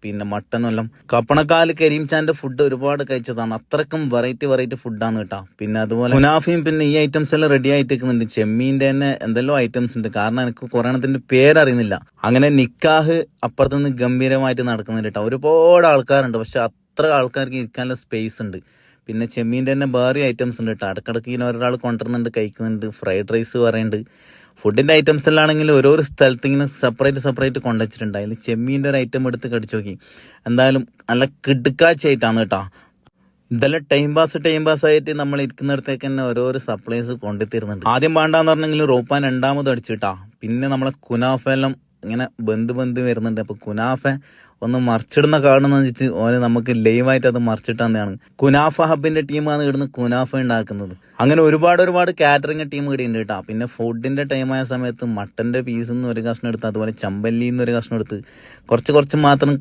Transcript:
പിന്നെ മട്ടനും എല്ലാം. കപ്പണക്കാല് കരീംചാന്റെ ഫുഡ് ഒരുപാട് കഴിച്ചതാണ്. അത്രക്കും വെറൈറ്റി ഫുഡാണ് കേട്ടോ. പിന്നെ അതുപോലെ മുനാഫയും പിന്നെ ഈ ഐറ്റംസ് എല്ലാം റെഡി ആയിട്ട് നിൽക്കുന്നുണ്ട്. ചെമ്മീന്റെ തന്നെ എന്തെല്ലോ ഐറ്റംസ് ഉണ്ട്. കാരണം എനിക്ക് കൊറോണത്തിന്റെ പേരറിയുന്നില്ല. അങ്ങനെ നിക്കാഹ് അപ്പുറത്തുനിന്ന് ഗംഭീരമായിട്ട് നടക്കുന്നുണ്ട് കേട്ടോ. ഒരുപാട് ആൾക്കാരുണ്ട്, പക്ഷെ അത്ര ആൾക്കാർക്ക് ഇരിക്കാനുള്ള സ്പേസ് ഉണ്ട്. പിന്നെ ചെമ്മീൻ്റെ തന്നെ വേറെ ഐറ്റംസ് ഉണ്ട് കേട്ടോ. ഇടക്കിടക്ക് ഇങ്ങനെ ഒരാൾ കൊണ്ടുവരുന്നുണ്ട്, കഴിക്കുന്നുണ്ട്. ഫ്രൈഡ് റൈസ് പറയുന്നുണ്ട്. ഫുഡിൻ്റെ ഐറ്റംസിലാണെങ്കിൽ ഓരോ സ്ഥലത്ത് ഇങ്ങനെ സെപ്പറേറ്റ് കൊണ്ടുവച്ചിട്ടുണ്ട്. അതിൽ ചെമ്മീൻ്റെ ഒരു ഐറ്റം എടുത്ത് കടിച്ചു നോക്കി. എന്തായാലും നല്ല കിടുക്കാച്ചായിട്ടാണ് കേട്ടോ. ഇതെല്ലാം ടൈം പാസ് ആയിട്ട് നമ്മൾ ഇരിക്കുന്നിടത്തേക്ക് തന്നെ ഓരോരോ സപ്ലൈസ് കൊണ്ടുതരുന്നുണ്ട്. ആദ്യം വേണ്ടാന്ന് പറഞ്ഞെങ്കിൽ റോപ്പാൻ രണ്ടാമത് അടിച്ചിട്ടാ. പിന്നെ നമ്മളെ കുനാഫ എല്ലാം ഇങ്ങനെ ബന്ധ് വരുന്നുണ്ട്. അപ്പോൾ കുനാഫ ഒന്ന് മറിച്ചിടുന്ന കാണുന്ന വെച്ചിട്ട് ഓന് നമുക്ക് ലൈവായിട്ട് അത് മറിച്ചിട്ടാണ്. കുനാഫ ഹബിന്റെ ടീമാണ് ഇവിടുന്ന് കുനാഫ ഉണ്ടാക്കുന്നത്. അങ്ങനെ ഒരുപാട് കാറ്ററിംഗ് ടീം ഇവിടെ ഉണ്ട് കേട്ടോ. പിന്നെ ഫുഡിന്റെ ടൈമായ സമയത്ത് മട്ടന്റെ പീസിൽ നിന്ന് ഒരു കഷ്ണം എടുത്ത്, അതുപോലെ ചമ്പല്ലിന്ന് ഒരു കഷ്ണം എടുത്ത് കുറച്ച് മാത്രം